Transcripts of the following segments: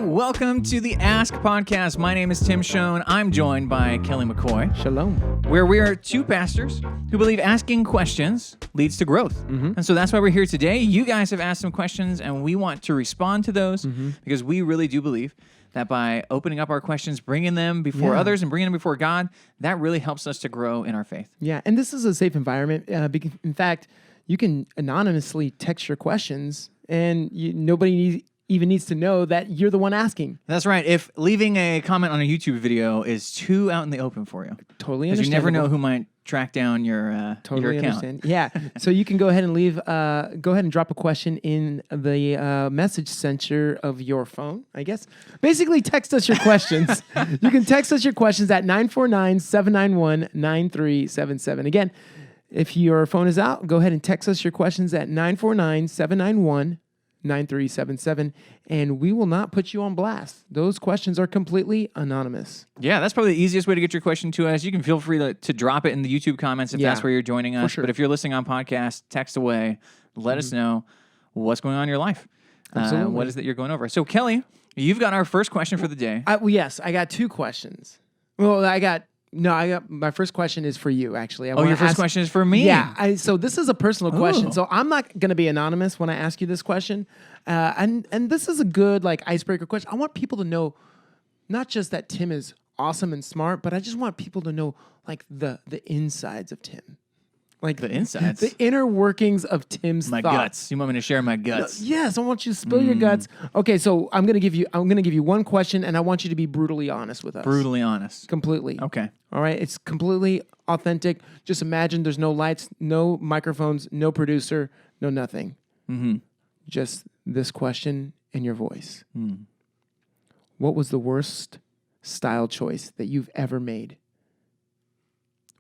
Welcome to the Ask Podcast. My name is Tim Schoen. I'm joined by Kelly McCoy. Shalom. Where we are two pastors who believe asking questions leads to growth. Mm-hmm. And so that's why we're here today. You guys have asked some questions, and we want to respond to those because we really do believe that by opening up our questions, bringing them before others and bringing them before God, that really helps us to grow in our faith. Yeah, and this is a safe environment. In fact, you can anonymously text your questions, and nobody even needs to know that you're the one asking. That's right. If leaving a comment on a YouTube video is too out in the open for you. Totally understandable. Because you never know who might track down your account. Understand. Yeah. So you can go ahead and go ahead and drop a question in the message center of your phone, I guess. Basically, text us your questions. You can text us your questions at 949-791-9377. Again, if your phone is out, go ahead and text us your questions at 949-791-9377, and we will not put you on blast. Those questions are completely anonymous. Yeah, that's probably the easiest way to get your question to us. You can feel free to drop it in the YouTube comments if that's where you're joining us. Sure. But if you're listening on podcast, text away. Let us know what's going on in your life. Absolutely. What is that you're going over? So, Kelly, you've got our first question for the day. Yes, I got two questions. Well, my first question is for you, actually. Your first question is for me? Yeah. So this is a personal question. So I'm not going to be anonymous when I ask you this question. And this is a good icebreaker question. I want people to know not just that Tim is awesome and smart, but I just want people to know the insides of Tim. The insides? The inner workings of Tim's my thoughts. Guts. You want me to share my guts? Yes, I want you to spill your guts. Okay, so I'm gonna give you one question, and I want you to be brutally honest with us. Brutally honest. Completely. Okay. All right, it's completely authentic. Just imagine there's no lights, no microphones, no producer, no nothing. Mm-hmm. Just this question in your voice. What was the worst style choice that you've ever made?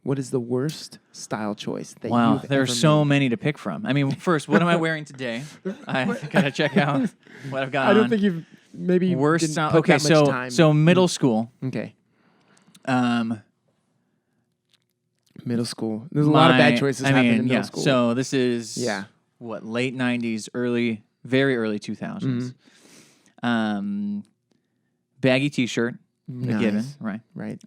What is the worst style choice that you've ever made? Wow, there are so many to pick from. I mean, first, what am I wearing today? I gotta check out what I've got on. I don't think you've maybe worst style. Okay, so middle school. Okay. Middle school. There's a lot of bad choices happening in middle school. So this is late 90s, very early 2000s. Baggy t-shirt, a given, right? Right.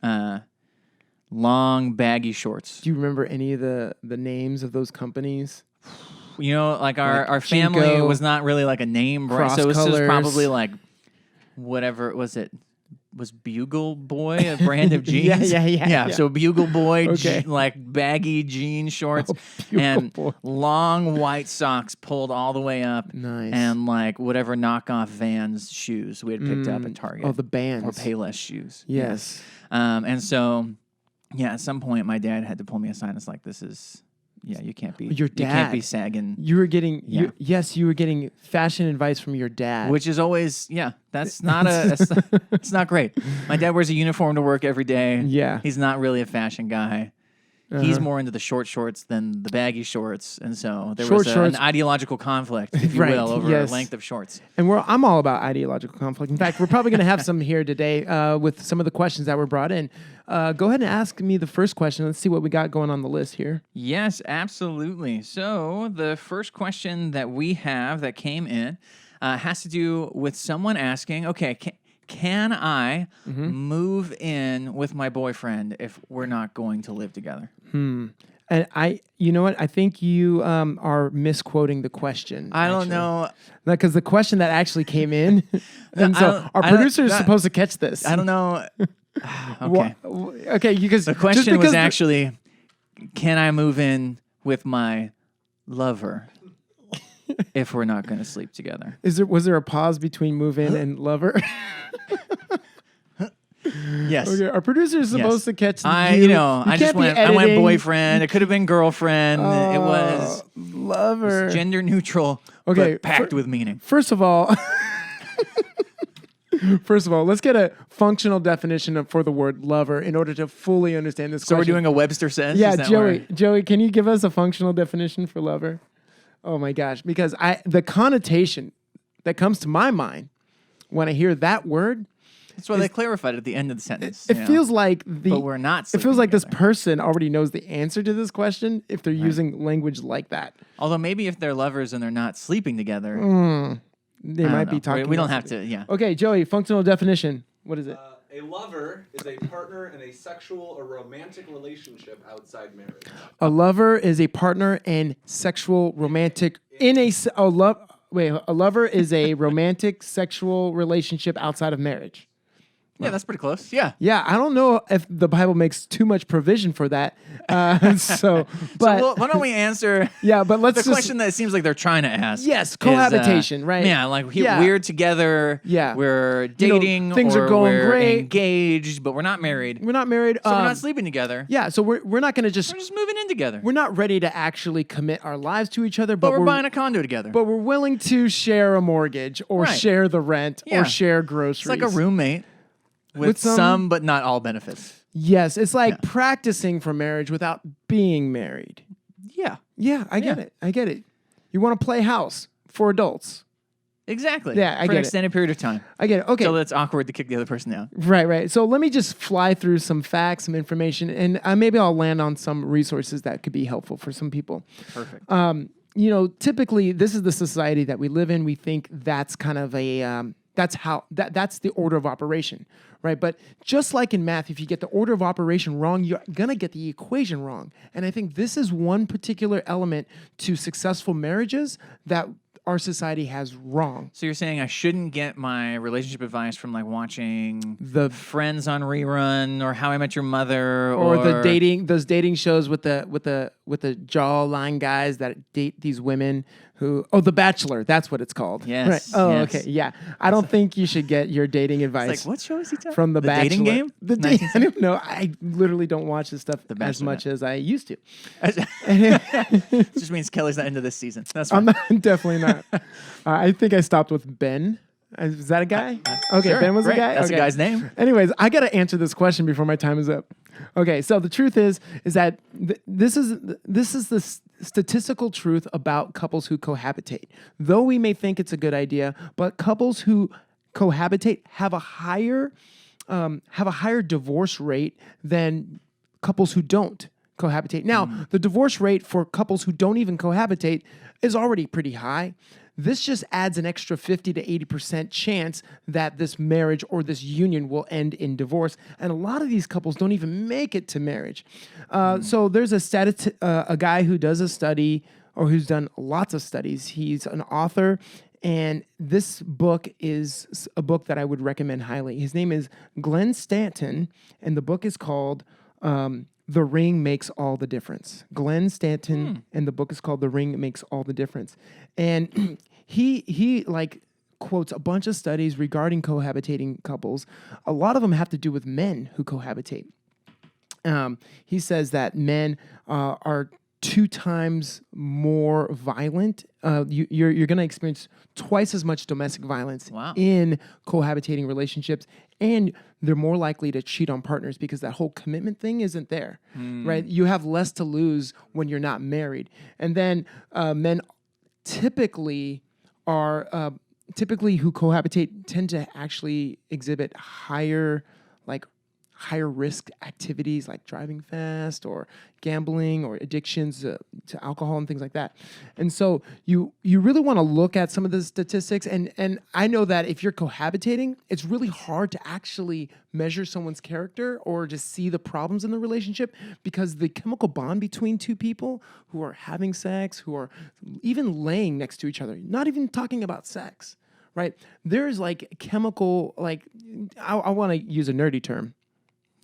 Long baggy shorts. Do you remember any of the names of those companies? You know, our family Jinko, was not really a name brand, so it was just probably whatever was it? Was Bugle Boy a brand of jeans? Yeah. So Bugle Boy, baggy jean shorts and long white socks pulled all the way up. Nice. And whatever knockoff Vans shoes we had picked up at Target. Oh, the bands. Or Payless shoes. Yes. And so... Yeah, at some point, my dad had to pull me aside. And it's this is, you can't be. Your dad. You can't be sagging. You were getting, you were getting fashion advice from your dad. Which is always, that's not it's not great. My dad wears a uniform to work every day. Yeah. He's not really a fashion guy. He's more into the short shorts than the baggy shorts. And so there was an ideological conflict, if you will, over length of shorts. And I'm all about ideological conflict. In fact, we're probably going to have some here today with some of the questions that were brought in. Go ahead and ask me the first question. Let's see what we got going on the list here. Yes, absolutely. So the first question that we have that came in has to do with someone asking, okay, can I move in with my boyfriend if we're not going to live together? And you know what? I think you are misquoting the question. I don't know. Because the question that actually came in, and so our producer is supposed to catch this. I don't know. Okay. Okay, because the question was actually, can I move in with my lover if we're not going to sleep together? Was there a pause between move in and lover? Yes. Okay, our producer is supposed to catch. I went boyfriend. It could have been girlfriend. It was lover. It was gender neutral. Okay, but packed with meaning. First of all, let's get a functional definition for the word lover in order to fully understand this question. So we're doing a Webster sense? Yeah, Joey, can you give us a functional definition for lover? Oh my gosh, because the connotation that comes to my mind when I hear that word That's why they clarified it at the end of the sentence. It feels like but we're not. It feels like this together. person already knows the answer to this question if they're using language like that. Although maybe if they're lovers and they're not sleeping together, They might be talking. We don't about have something. to. Yeah. Okay, Joey. Functional definition. What is it? A lover is a partner in a sexual or romantic relationship outside marriage. A lover is a partner in sexual romantic a lover is a romantic sexual relationship outside of marriage. Yeah, that's pretty close. Yeah. Yeah, I don't know if the Bible makes too much provision for that. But Why don't we answer yeah, but let's the just, question that it seems like they're trying to ask? Yes, is, cohabitation, right? Yeah, like Yeah. we're together. Yeah. We're dating. things or are going we're great. engaged, but we're not married. we're not married. So we're not sleeping together. Yeah, so we're not going to just We're just moving in together. we're not ready to actually commit our lives to each other, but we're buying a condo together. but we're willing to share a mortgage or Right. share the rent Yeah. or share groceries. It's like a roommate with some- some but not all benefits. Yes, it's like practicing for marriage without being married. Yeah. Yeah, I get Yeah. it. I get it. You want to play house for adults. Exactly. Yeah, I for get an it. extended period of time. I get it. Okay. So it's awkward to kick the other person out. Right. So let me just fly through some facts, some information, and maybe I'll land on some resources that could be helpful for some people. Perfect. Typically this is the society that we live in. We think that's kind of a that's the order of operation, right? But just like in math, if you get the order of operation wrong, you're gonna get the equation wrong. And I think this is one particular element to successful marriages that our society has wrong. So you're saying I shouldn't get my relationship advice from like watching The Friends on rerun or How I Met Your Mother or those dating shows with the jawline guys that date these women who The Bachelor, that's what it's called. Yes, Right. Oh, yes. okay. Yeah. I don't think you should get your dating advice It's like, what show is he talking? from The Bachelor. Dating Game? I don't know. I literally don't watch this stuff as Bachelor. much as I used to. It just means Kelly's not into this season. That's I'm fine. not, definitely not. I think I stopped with Ben. Is that a guy? Okay, Sure, Ben was great. a guy. That's okay. a guy's name. Anyways, I got to answer this question before my time is up. Okay, so the truth is that this is the statistical truth about couples who cohabitate. Though we may think it's a good idea, but couples who cohabitate have a higher divorce rate than couples who don't cohabitate. Now, the divorce rate for couples who don't even cohabitate is already pretty high. This just adds an extra 50 to 80% chance that this marriage or this union will end in divorce. And a lot of these couples don't even make it to marriage. So there's a guy who does a study, or who's done lots of studies. He's an author, and this book is a book that I would recommend highly. His name is Glenn Stanton, and the book is called The Ring Makes All the Difference. Glenn Stanton, and the book is called The Ring Makes All the Difference. And he like quotes a bunch of studies regarding cohabitating couples. A lot of them have to do with men who cohabitate. He says that men are 2 times more violent. You're going to experience twice as much domestic violence in cohabitating relationships, and they're more likely to cheat on partners because that whole commitment thing isn't there, right? You have less to lose when you're not married. And then men typically who cohabitate tend to actually exhibit higher risk activities like driving fast or gambling or addictions to alcohol and things like that. And so you really want to look at some of the statistics. And I know that if you're cohabitating, it's really hard to actually measure someone's character or just see the problems in the relationship, because the chemical bond between two people who are having sex, who are even laying next to each other, not even talking about sex, right? There's like chemical, like I want to use a nerdy term.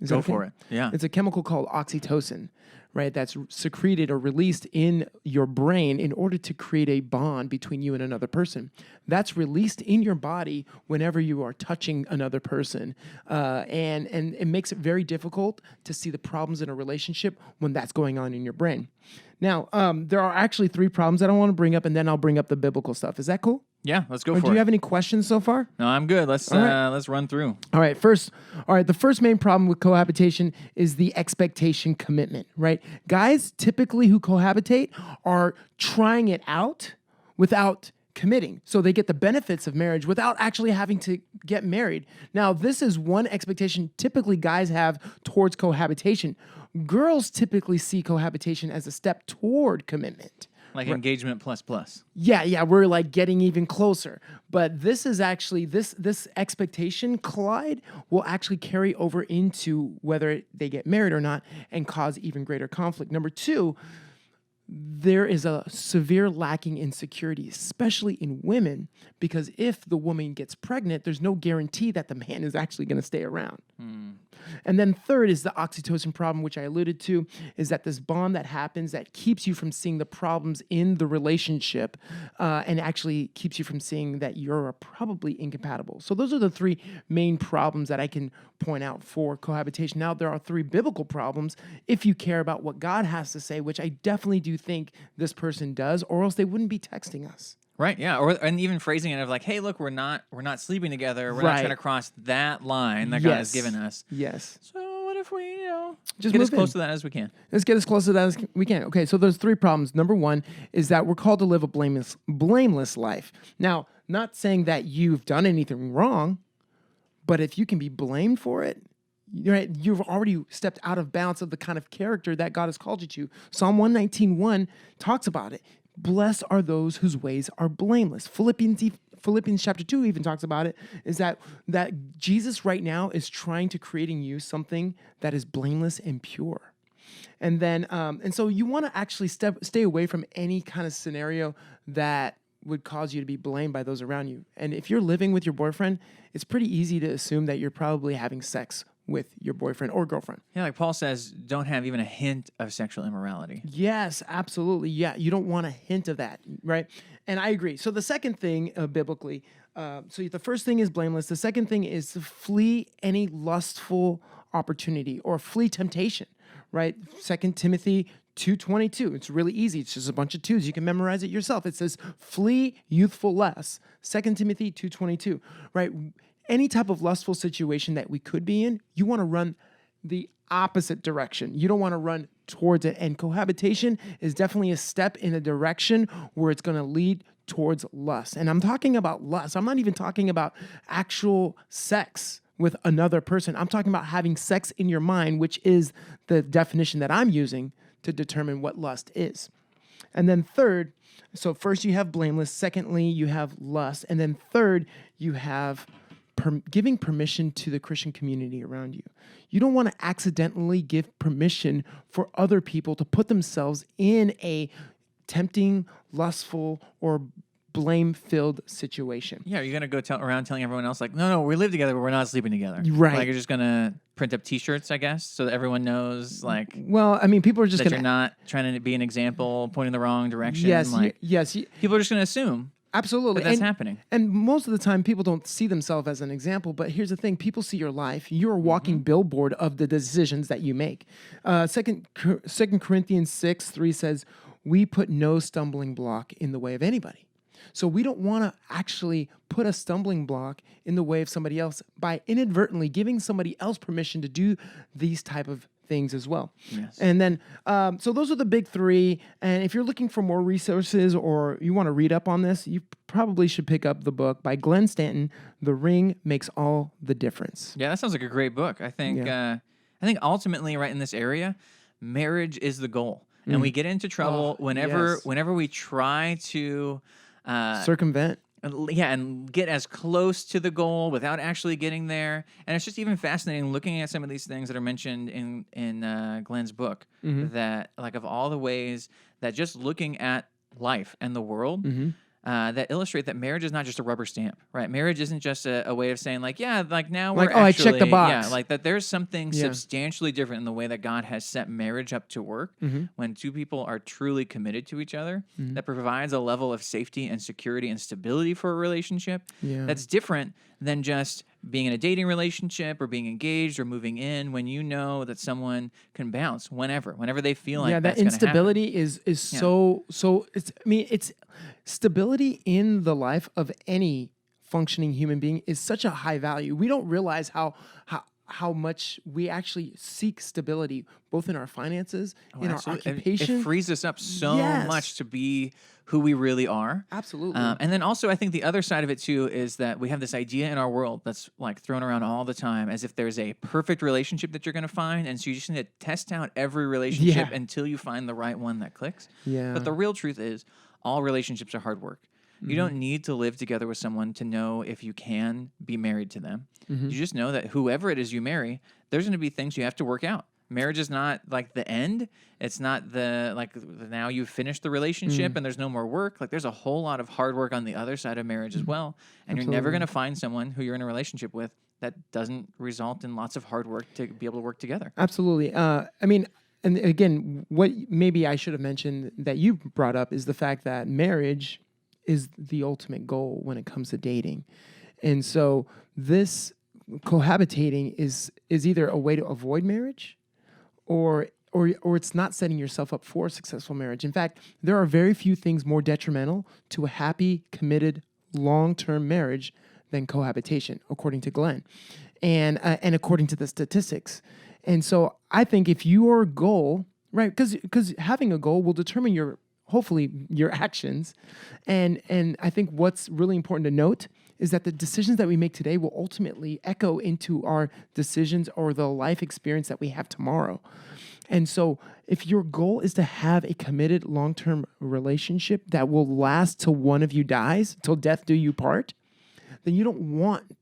Go for it. Yeah. It's a chemical called oxytocin, right? That's secreted or released in your brain in order to create a bond between you and another person. That's released in your body whenever you are touching another person. And it makes it very difficult to see the problems in a relationship when that's going on in your brain. Now, there are actually 3 problems that I want to bring up, and then I'll bring up the biblical stuff. Is that cool? Yeah, let's go Or for do you it. have any questions so far? No, I'm good. Let's run through. All right, the first main problem with cohabitation is the expectation commitment, right? Guys typically who cohabitate are trying it out without committing. So they get the benefits of marriage without actually having to get married. Now, this is one expectation typically guys have towards cohabitation. Girls typically see cohabitation as a step toward commitment. Like engagement plus. Yeah, we're like getting even closer. But this is actually this expectation collide will actually carry over into whether they get married or not and cause even greater conflict. Number two, there is a severe lacking in security, especially in women, because if the woman gets pregnant, there's no guarantee that the man is actually going to stay around. And then third is the oxytocin problem, which I alluded to, is that this bond that happens that keeps you from seeing the problems in the relationship and actually keeps you from seeing that you're probably incompatible. So those are the three main problems that I can point out for cohabitation. Now, there are three biblical problems if you care about what God has to say, which I definitely do think this person does, or else they wouldn't be texting us. Right, yeah, and even phrasing it of like, "Hey, look, we're not sleeping together. We're not trying to cross that line that God has given us." Yes. So what if we, just get as close to that as we can? Let's get as close to that as we can. Okay, so there's three problems. Number one is that we're called to live a blameless life. Now, not saying that you've done anything wrong, but if you can be blamed for it, right, you've already stepped out of bounds of the kind of character that God has called you to. Psalm 119:1 talks about it. Blessed are those whose ways are blameless. Philippians chapter 2 even talks about it, is that Jesus right now is trying to create in you something that is blameless and pure. And then, and so you want to actually stay away from any kind of scenario that would cause you to be blamed by those around you. And if you're living with your boyfriend, it's pretty easy to assume that you're probably having sex with your boyfriend or girlfriend. Yeah, like Paul says, don't have even a hint of sexual immorality. Yes, absolutely. Yeah, you don't want a hint of that, right? And I agree. So the second thing biblically, so the first thing is blameless. The second thing is to flee any lustful opportunity or flee temptation, right? 2 Timothy 2:22. It's really easy. It's just a bunch of twos. You can memorize it yourself. It says, flee youthful lusts. 2 Timothy 2:22, right? Any type of lustful situation that we could be in, you want to run the opposite direction. You don't want to run towards it. And cohabitation is definitely a step in a direction where it's going to lead towards lust. And I'm talking about lust. I'm not even talking about actual sex with another person. I'm talking about having sex in your mind, which is the definition that I'm using to determine what lust is. And then third, so first you have blameless. Secondly, you have lust. And then third, you have giving permission to the Christian community around you. You don't want to accidentally give permission for other people to put themselves in a tempting, lustful, or blame-filled situation. Yeah, you're going to go around telling everyone else, like, no, we live together, but we're not sleeping together. Right. Like, you're just going to print up T-shirts, I guess, so that everyone knows, like... Well, I mean, people are just going to... you're not trying to be an example, pointing the wrong direction. Yes, like, yes. People are just going to assume... Absolutely. But that's happening. And most of the time, people don't see themselves as an example. But here's the thing. People see your life. You're a walking billboard of the decisions that you make. 2 Corinthians 6:3 says, we put no stumbling block in the way of anybody. So we don't want to actually put a stumbling block in the way of somebody else by inadvertently giving somebody else permission to do these type of things as well. Yes. And then, so those are the big three. And if you're looking for more resources or you want to read up on this, you probably should pick up the book by Glenn Stanton, The Ring Makes All the Difference. Yeah, that sounds like a great book. I think ultimately right in this area, marriage is the goal. And we get into trouble whenever we try to circumvent. And get as close to the goal without actually getting there. And it's just even fascinating looking at some of these things that are mentioned in Glenn's book, that like of all the ways that just looking at life and the world that illustrate that marriage is not just a rubber stamp, right? Marriage isn't just a way of saying like, yeah, like now we're actually, I checked the box. Yeah, like that there's something substantially different in the way that God has set marriage up to work when two people are truly committed to each other, that provides a level of safety and security and stability for a relationship that's different than just being in a dating relationship or being engaged or moving in when you know that someone can bounce whenever they feel like that instability is so it's stability in the life of any functioning human being is such a high value. We don't realize how how much we actually seek stability, both in our finances, in Absolutely. our occupation. It frees us up so Yes. much to be who we really are. Absolutely. And then also, I think the other side of it too is that we have this idea in our world that's like thrown around all the time as if there's a perfect relationship that you're going to find. And so you just need to test out every relationship Yeah. until you find the right one that clicks. Yeah. But the real truth is, all relationships are hard work. You don't need to live together with someone to know if you can be married to them. You just know that whoever it is you marry, there's going to be things you have to work out. Marriage is not like the end. It's not the like now you've finished the relationship and there's no more work. Like there's a whole lot of hard work on the other side of marriage as well. And you're never going to find someone who you're in a relationship with that doesn't result in lots of hard work to be able to work together. Absolutely. I mean, and again, what maybe I should have mentioned that you brought up is the fact that marriage is the ultimate goal when it comes to dating. And so this cohabitating is either a way to avoid marriage or it's not setting yourself up for a successful marriage. In fact, there are very few things more detrimental to a happy, committed, long-term marriage than cohabitation, according to Glenn, and according to the statistics. And so I think if your goal, right, because having a goal will determine hopefully your actions, and I think what's really important to note is that the decisions that we make today will ultimately echo into our decisions or the life experience that we have tomorrow. And so if your goal is to have a committed long-term relationship that will last till one of you dies, till death do you part, then you don't want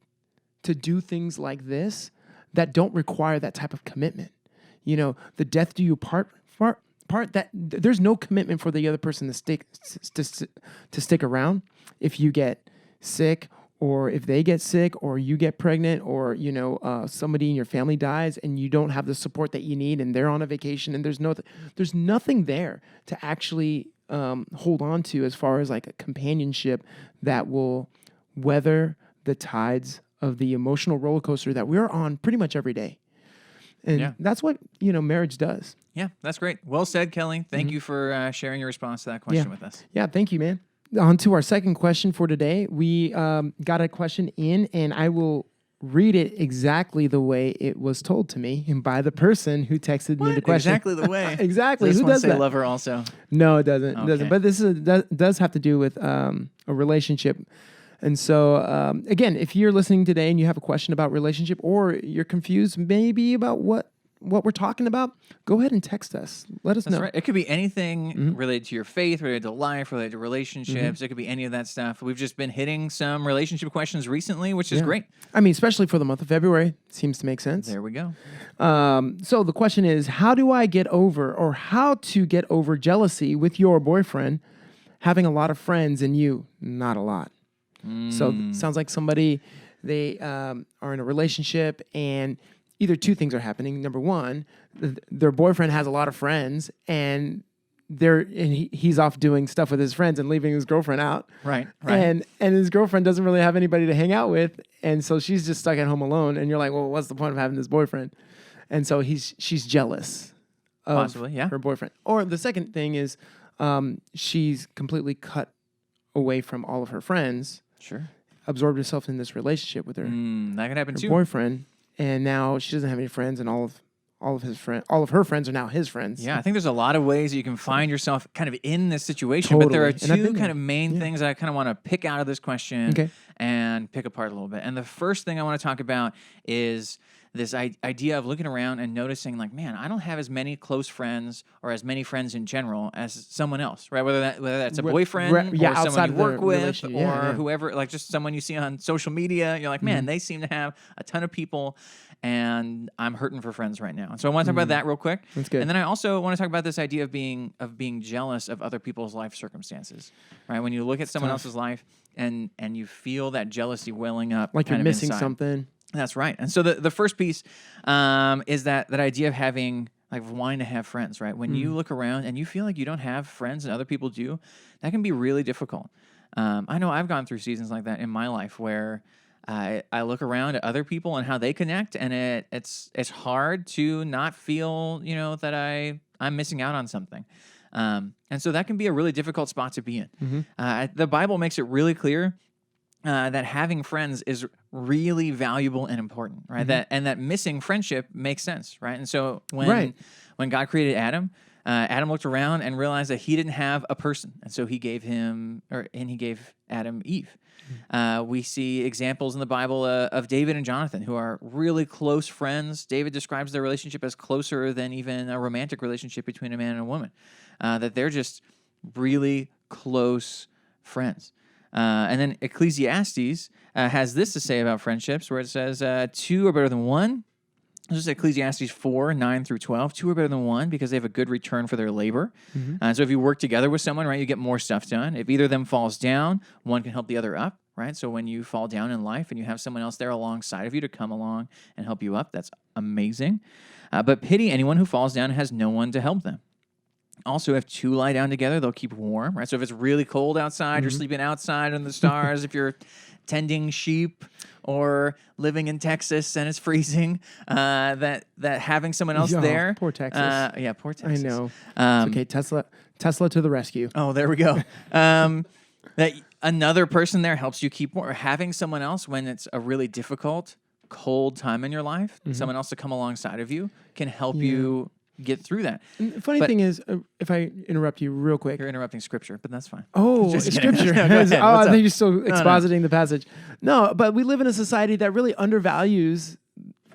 to do things like this that don't require that type of commitment. You know, the death do you part that there's no commitment for the other person to stick around if you get sick or if they get sick or you get pregnant or somebody in your family dies and you don't have the support that you need and they're on a vacation and there's nothing there to actually hold on to as far as like a companionship that will weather the tides of the emotional roller coaster that we're on pretty much every day. And that's what, marriage does. Yeah, that's great. Well said, Kelly. Thank you for sharing your response to that question with us. Yeah, thank you, man. On to our second question for today. We got a question in, and I will read it exactly the way it was told to me and by the person who texted me the question. Exactly the way. Exactly. Does this Who one does say that? lover also? No, it doesn't. It Okay. doesn't. But this does have to do with a relationship. And so, again, if you're listening today and you have a question about relationship or you're confused maybe about what we're talking about, go ahead and text us. Let us know. That's right. It could be anything related to your faith, related to life, related to relationships. It could be any of that stuff. We've just been hitting some relationship questions recently, which is great. I mean, especially for the month of February, seems to make sense. There we go. So the question is, how to get over jealousy with your boyfriend having a lot of friends and you not a lot? So sounds like somebody, they are in a relationship and either two things are happening. Number one, their boyfriend has a lot of friends and he's off doing stuff with his friends and leaving his girlfriend out. Right. And his girlfriend doesn't really have anybody to hang out with. And so she's just stuck at home alone. And you're like, well, what's the point of having this boyfriend? And so she's jealous of Possibly, yeah. her boyfriend. Or the second thing is she's completely cut away from all of her friends, Sure. absorbed herself in this relationship with her That could happen too. boyfriend. And now she doesn't have any friends, and all of her friends are now his friends. Yeah, I think there's a lot of ways that you can find yourself kind of in this situation, but there are Totally. And I've two been kind there. of main things that I kind of want to pick out of this question Okay. and pick apart a little bit. And the first thing I want to talk about is this idea of looking around and noticing, like, man, I don't have as many close friends or as many friends in general as someone else, right? Whether that's a boyfriend or outside someone you of the work with relationship. or Yeah. whoever, like just someone you see on social media. You're like, man, they seem to have a ton of people, and I'm hurting for friends right now. And so I want to talk about that real quick. That's good. And then I also want to talk about this idea of being jealous of other people's life circumstances, right? When you look at someone else's life and you feel that jealousy welling up, Like you're kind of missing inside. something. That's right. And so the first piece is that idea of having, like, wanting to have friends, right? When you look around and you feel like you don't have friends and other people do, that can be really difficult. I know I've gone through seasons like that in my life where I look around at other people and how they connect, and it's hard to not feel, that I'm missing out on something. And so that can be a really difficult spot to be in. The Bible makes it really clear that having friends is really valuable and important, right? That missing friendship makes sense, right? And so when God created Adam, Adam looked around and realized that he didn't have a person, and so he gave Adam Eve. We see examples in the Bible of David and Jonathan, who are really close friends. David describes their relationship as closer than even a romantic relationship between a man and a woman, that they're just really close friends. And then Ecclesiastes has this to say about friendships, where it says, two are better than one. This is Ecclesiastes 4, 9 through 12. Two are better than one because they have a good return for their labor. So if you work together with someone, right, you get more stuff done. If either of them falls down, one can help the other up, right? So when you fall down in life and you have someone else there alongside of you to come along and help you up, that's amazing. But pity anyone who falls down and has no one to help them. Also, if two lie down together, they'll keep warm, right? So if it's really cold outside, you're sleeping outside in the stars. If you're tending sheep or living in Texas and it's freezing, that having someone else there. Poor Texas. Yeah, poor Texas. I know. It's okay, Tesla to the rescue. Oh, there we go. That another person there helps you keep warm. Or having someone else when it's a really difficult, cold time in your life, someone else to come alongside of you can help you get through that. And the funny thing is, if I interrupt you real quick. You're interrupting scripture, but that's fine. Oh, Just scripture. No, go ahead. I What's think up? you're still expositing the passage. No, but we live in a society that really undervalues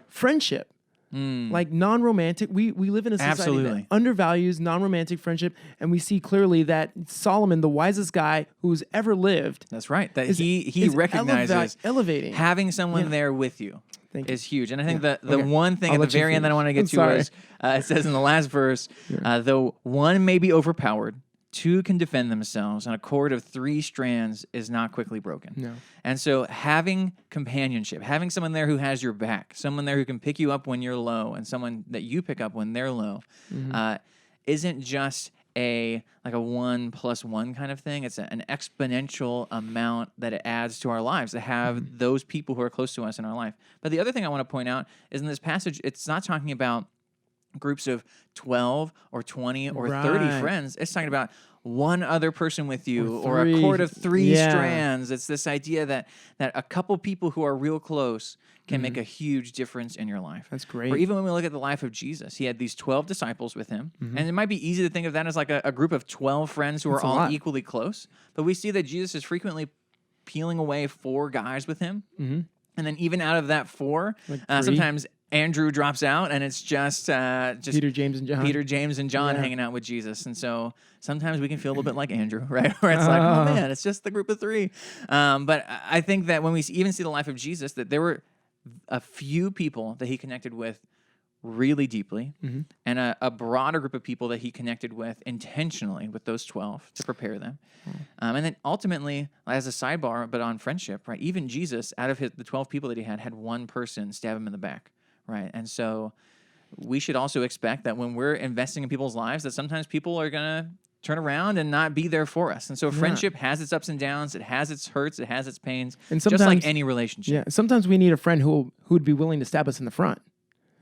friendship. Like non-romantic, we live in a society that undervalues non-romantic friendship, and we see clearly that Solomon, the wisest guy who's ever lived, that's right. That he recognizes elevating having someone there with you is huge. And I think the Okay. one thing I'll at the let you very end that I want to get I'm to sorry. is it says in the last verse, though one may be overpowered, two can defend themselves, and a cord of three strands is not quickly broken. No. And so having companionship, having someone there who has your back, someone there who can pick you up when you're low, and someone that you pick up when they're low, isn't just a 1+1 kind of thing. It's an exponential amount that it adds to our lives to have those people who are close to us in our life. But the other thing I want to point out is in this passage, it's not talking about groups of 12 or 20 or 30 friends. It's talking about one other person with you or a cord of three strands. It's this idea that a couple people who are real close can make a huge difference in your life. That's great. Or even when we look at the life of Jesus, he had these 12 disciples with him. And it might be easy to think of that as like a group of 12 friends who are all equally close. But we see that Jesus is frequently peeling away 4 guys with him. And then even out of that 4, sometimes Andrew drops out, and it's just Peter, James, and John. hanging out with Jesus. And so sometimes we can feel a little bit like Andrew, right? Where it's like, oh man, it's just the group of 3. But I think that when we even see the life of Jesus, that there were a few people that he connected with really deeply, and a broader group of people that he connected with intentionally with those 12 to prepare them. And then ultimately, as a sidebar, but on friendship, right? Even Jesus, out of the 12 people that he had one person stab him in the back. Right. And so we should also expect that when we're investing in people's lives, that sometimes people are going to turn around and not be there for us. And so friendship has its ups and downs. It has its hurts. It has its pains. And just like any relationship. Yeah. Sometimes we need a friend who would be willing to stab us in the front.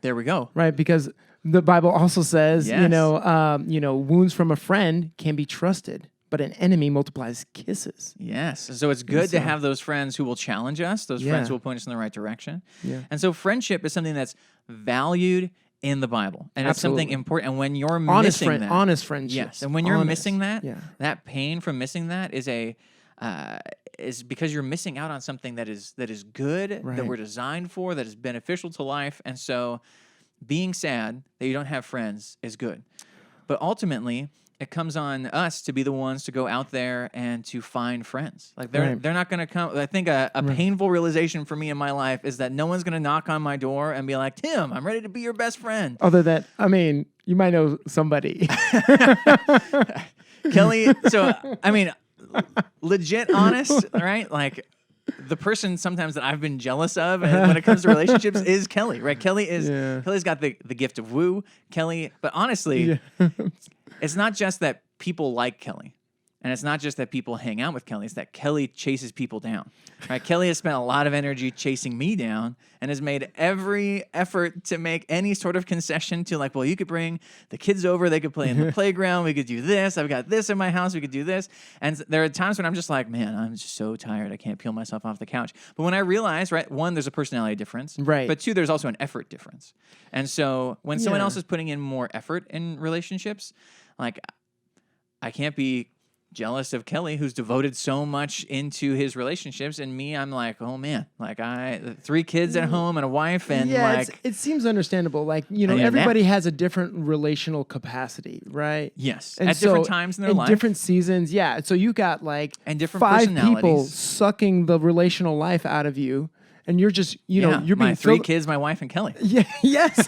There we go. Right. Because the Bible also says, wounds from a friend can be trusted, but an enemy multiplies kisses. Yes. So it's good to have those friends who will challenge us, those friends who will point us in the right direction. Yeah. And so friendship is something that's valued in the Bible. And it's something important. And when you're missing that. Honest friendship. Yes. And when you're missing that, that pain from missing that is because you're missing out on something that is good, that we're designed for, that is beneficial to life. And so being sad that you don't have friends is good. But ultimately, it comes on us to be the ones to go out there and to find friends. Like they're not going to come. I think a painful realization for me in my life is that no one's going to knock on my door and be like, Tim, I'm ready to be your best friend. Other than, you might know somebody. Kelly, so, legit honest, right? Like the person sometimes that I've been jealous of when it comes to relationships is Kelly, right? Kelly's got the gift of woo. Kelly, but honestly, it's not just that people like Kelly. And it's not just that people hang out with Kelly, it's that Kelly chases people down. Right? Kelly has spent a lot of energy chasing me down and has made every effort to make any sort of concession to like, well, you could bring the kids over, they could play in the playground, we could do this, I've got this in my house, we could do this. And there are times when I'm just like, man, I'm just so tired, I can't peel myself off the couch. But when I realize, right, one, there's a personality difference. Right. But two, there's also an effort difference. And so when someone else is putting in more effort in relationships, like I can't be jealous of Kelly, who's devoted so much into his relationships, and me, I'm like, oh man, like 3 kids at home and a wife, and it seems understandable. Like, everybody has a different relational capacity, right? Yes, and at different times in their life, different seasons. Yeah, so you got like and different 5 personalities. people sucking the relational life out of you, and you're just, you're being my 3 kids, my wife, and Kelly. Yeah. Yes.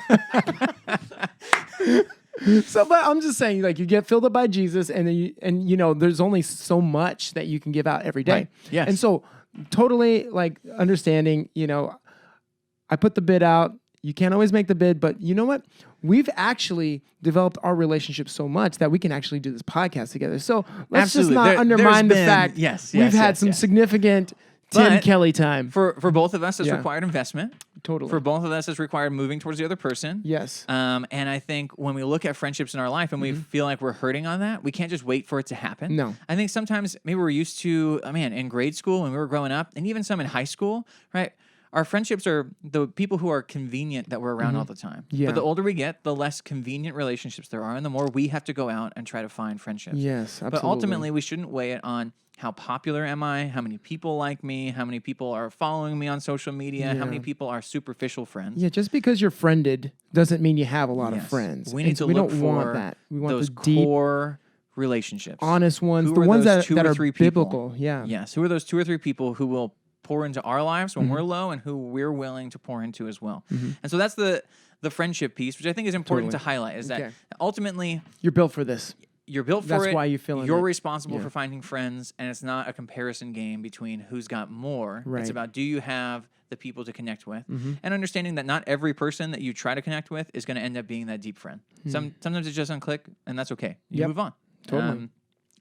So, but I'm just saying, like, you get filled up by Jesus, and then there's only so much that you can give out every day. Right. Yes. And so, totally, like, understanding, I put the bid out. You can't always make the bid, but you know what? We've actually developed our relationship so much that we can actually do this podcast together. So let's Absolutely. just not undermine the fact we've had some significant Tim Kelly time. For both of us, it's required investment. Totally. For both of us, it's required moving towards the other person. Yes. And I think when we look at friendships in our life and we feel like we're hurting on that, we can't just wait for it to happen. No. I think sometimes maybe we're used to, in grade school when we were growing up, and even some in high school, right? Our friendships are the people who are convenient that we're around all the time. Yeah. But the older we get, the less convenient relationships there are, and the more we have to go out and try to find friendships. Yes, absolutely. But ultimately, we shouldn't weigh it on how popular am I, how many people like me, how many people are following me on social media, how many people are superficial friends. Yeah, just because you're friended doesn't mean you have a lot of friends. We need to we look don't for want that. We want those the deep, core relationships. honest ones, Who the are ones those that 2 or are 3 people? biblical. Yeah. Yes, who are those 2 or 3 people who will pour into our lives when we're low and who we're willing to pour into as well. And so that's the friendship piece, which I think is important to highlight, is that ultimately you're built for this. You're built for That's it. why you feel You're responsible for finding friends, and it's not a comparison game between who's got more. Right. It's about, do you have the people to connect with, and understanding that not every person that you try to connect with is going to end up being that deep friend. Sometimes it just doesn't click, and that's okay. You move on. Totally.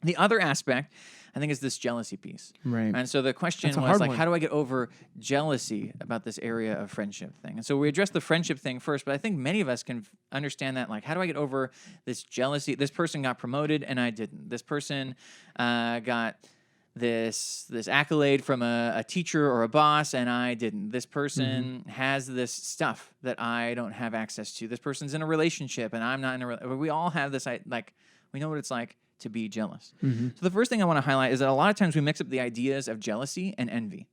The other aspect, I think, is this jealousy piece. Right. And so the question was like, how do I get over jealousy about this area of friendship thing? And so we addressed the friendship thing first, but I think many of us can understand that, like, how do I get over this jealousy? This person got promoted and I didn't. This person got this accolade from a teacher or a boss and I didn't. This person has this stuff that I don't have access to. This person's in a relationship and I'm not in a relationship. We all have this, like, we know what it's like to be jealous. So the first thing I want to highlight is that a lot of times we mix up the ideas of jealousy and envy.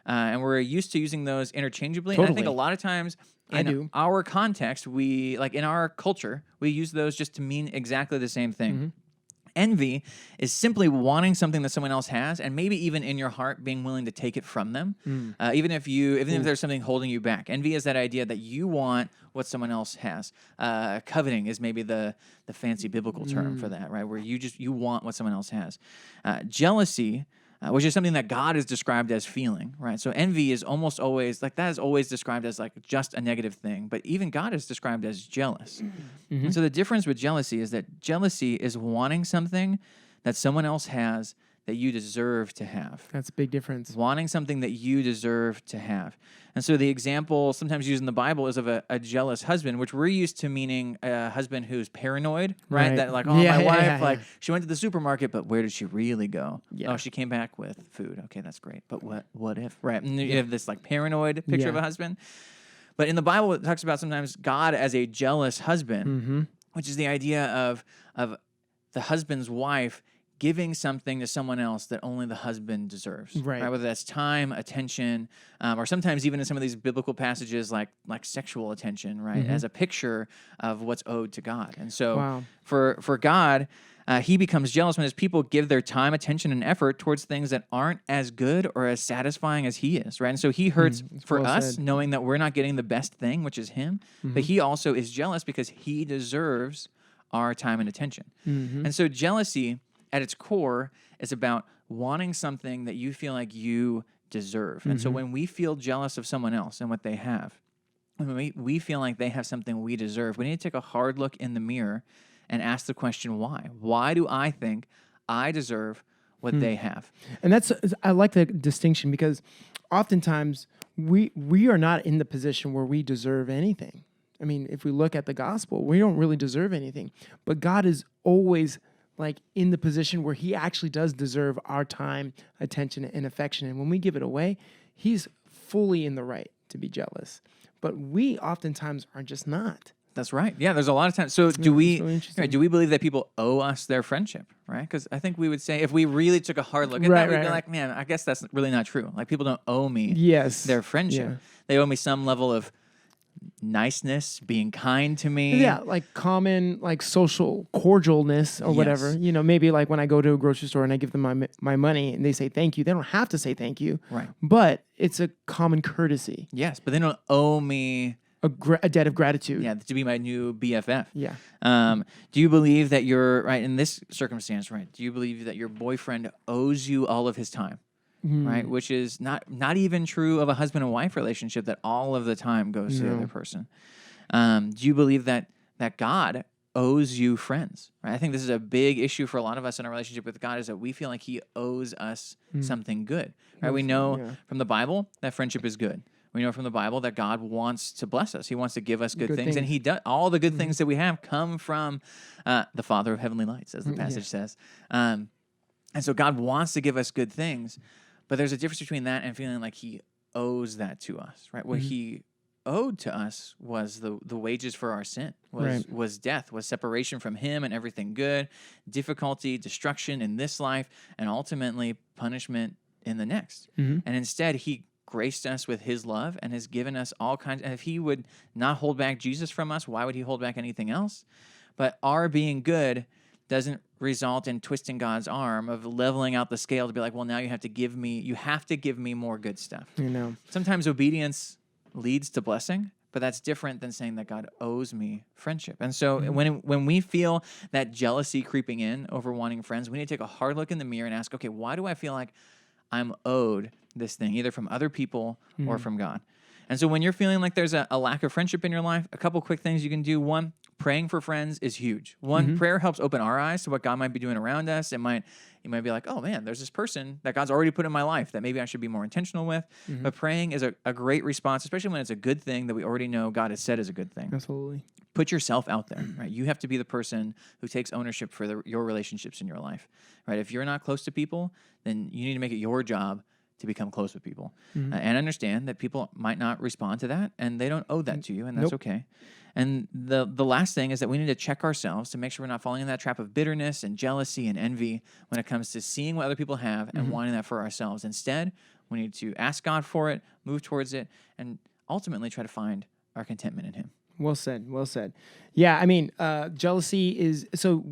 And we're used to using those interchangeably. Totally. And I think a lot of times in our context, in our culture, we use those just to mean exactly the same thing. Envy is simply wanting something that someone else has, and maybe even in your heart being willing to take it from them, even if there's something holding you back. Envy is that idea that you want what someone else has. Coveting is maybe the fancy biblical term for that, right? Where you want what someone else has. Jealousy, which is something that God is described as feeling, right? So envy is almost always, like, that is always described as like just a negative thing, but even God is described as jealous. And so the difference with jealousy is that jealousy is wanting something that someone else has that you deserve to have. That's a big difference. Wanting something that you deserve to have. And so the example sometimes used in the Bible is of a jealous husband, which we're used to meaning a husband who's paranoid, right? That like, my wife, she went to the supermarket, but where did she really go? Yeah. Oh, she came back with food. Okay, that's great. But what if, right? And you have this like paranoid picture of a husband. But in the Bible, it talks about sometimes God as a jealous husband, which is the idea of the husband's wife giving something to someone else that only the husband deserves, right? Whether that's time, attention, or sometimes even in some of these biblical passages, like sexual attention, right? As a picture of what's owed to God. And so for God, he becomes jealous when his people give their time, attention, and effort towards things that aren't as good or as satisfying as he is, right? And so he hurts for us, knowing that we're not getting the best thing, which is him, but he also is jealous because he deserves our time and attention. And so jealousy, at its core, is about wanting something that you feel like you deserve. And so when we feel jealous of someone else and what they have, when we feel like they have something we deserve, we need to take a hard look in the mirror and ask the question, why? Why do I think I deserve what they have. And I like the distinction because oftentimes we are not in the position where we deserve anything. I mean, if we look at the gospel, we don't really deserve anything. But God is always like in the position where he actually does deserve our time, attention, and affection. And when we give it away, he's fully in the right to be jealous. But we oftentimes are just not. That's right. Yeah, there's a lot of times. So do we really do we believe that people owe us their friendship, right? Because I think we would say if we really took a hard look at that, we'd be like, man, I guess that's really not true. Like people don't owe me their friendship. Yeah. They owe me some level of niceness, being kind to me. Yeah, like common, like social cordialness or whatever. You know, maybe like when I go to a grocery store and I give them my money and they say thank you. They don't have to say thank you. Right. But it's a common courtesy. Yes, but they don't owe me a debt of gratitude. Yeah, to be my new BFF. Yeah. Do you believe that right in this circumstance, right? Do you believe that your boyfriend owes you all of his time, right? Which is not even true of a husband and wife relationship. That all of the time goes to the other person. Do you believe that God owes you friends? Right. I think this is a big issue for a lot of us in our relationship with God. Is that we feel like He owes us something good. Right. We know from the Bible that friendship is good. We know from the Bible that God wants to bless us. He wants to give us good things. And He does. All the good things that we have come from the Father of heavenly lights, as the passage says. And so God wants to give us good things, but there's a difference between that and feeling like He owes that to us, right? What He owed to us was the wages for our sin, was death, was separation from Him and everything good, difficulty, destruction in this life, and ultimately punishment in the next. And instead, He graced us with His love and has given us all kinds. And if He would not hold back Jesus from us, why would He hold back anything else? But our being good doesn't result in twisting God's arm of leveling out the scale to be like, well, now you have to give me more good stuff. You know, sometimes obedience leads to blessing, but that's different than saying that God owes me friendship. And so when we feel that jealousy creeping in over wanting friends, we need to take a hard look in the mirror and ask, okay, why do I feel like I'm owed this thing, either from other people or from God? And so when you're feeling like there's a lack of friendship in your life, a couple quick things you can do. One, praying for friends is huge. Prayer helps open our eyes to what God might be doing around us. You might be like, oh man, there's this person that God's already put in my life that maybe I should be more intentional with. But praying is a great response, especially when it's a good thing that we already know God has said is a good thing. Absolutely. Put yourself out there, right? You have to be the person who takes ownership for your relationships in your life, right? If you're not close to people, then you need to make it your job to become close with people. And understand that people might not respond to that, and they don't owe that to you, and that's okay. And the last thing is that we need to check ourselves to make sure we're not falling in that trap of bitterness and jealousy and envy when it comes to seeing what other people have and wanting that for ourselves. Instead, we need to ask God for it, move towards it, and ultimately try to find our contentment in Him. Well said. Well said. Yeah, I mean, jealousy is, so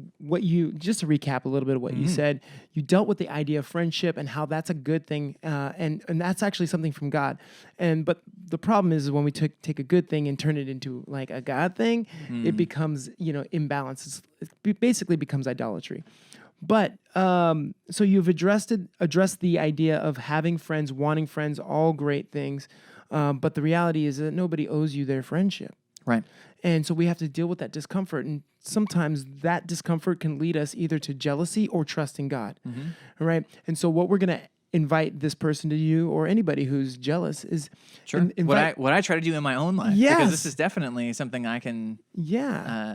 just to recap a little bit of what you said, you dealt with the idea of friendship and how that's a good thing, and that's actually something from God. But the problem is when we take a good thing and turn it into like a God thing, it becomes, imbalance. It basically becomes idolatry. But so you've addressed the idea of having friends, wanting friends, all great things, but the reality is that nobody owes you their friendship. Right. And so we have to deal with that discomfort. And sometimes that discomfort can lead us either to jealousy or trust in God. All right. And so what we're going to invite this person to do, or anybody who's jealous, is what I try to do in my own life. Yes. Because this is definitely something I can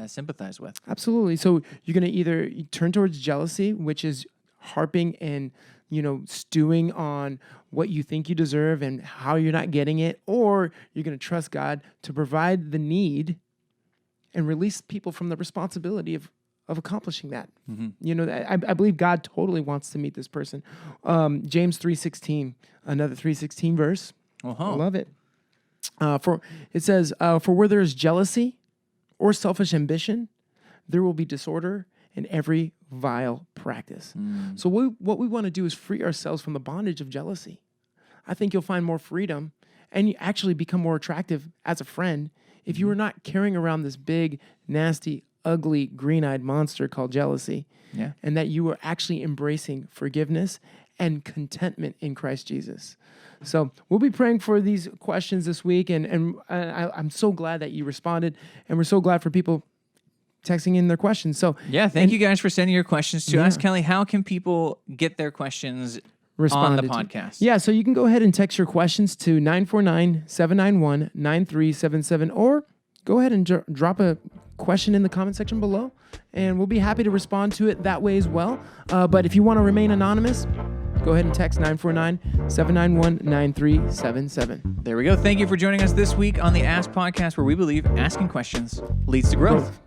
sympathize with. Absolutely. So you're going to either turn towards jealousy, which is harping and stewing on what you think you deserve and how you're not getting it, or you're going to trust God to provide the need and release people from the responsibility of accomplishing that. I believe God totally wants to meet this person. James 3:16, another 3:16 verse. I love it. For it says, for where there is jealousy or selfish ambition, there will be disorder in every vile practice. So what we want to do is free ourselves from the bondage of jealousy. I think you'll find more freedom and you actually become more attractive as a friend if you are not carrying around this big, nasty, ugly, green-eyed monster called jealousy. Yeah. And that you are actually embracing forgiveness and contentment in Christ Jesus. So we'll be praying for these questions this week, and I'm so glad that you responded, and we're so glad for people texting in their questions. So Yeah, thank you guys for sending your questions to us. Kelly, how can people get their questions on the responded to. podcast? Yeah, so you can go ahead and text your questions to 949-791-9377, or go ahead and drop a question in the comment section below, and we'll be happy to respond to it that way as well. But if you want to remain anonymous, go ahead and text 949-791-9377. There we go. Thank you for joining us this week on the Ask Podcast, where we believe asking questions leads to growth.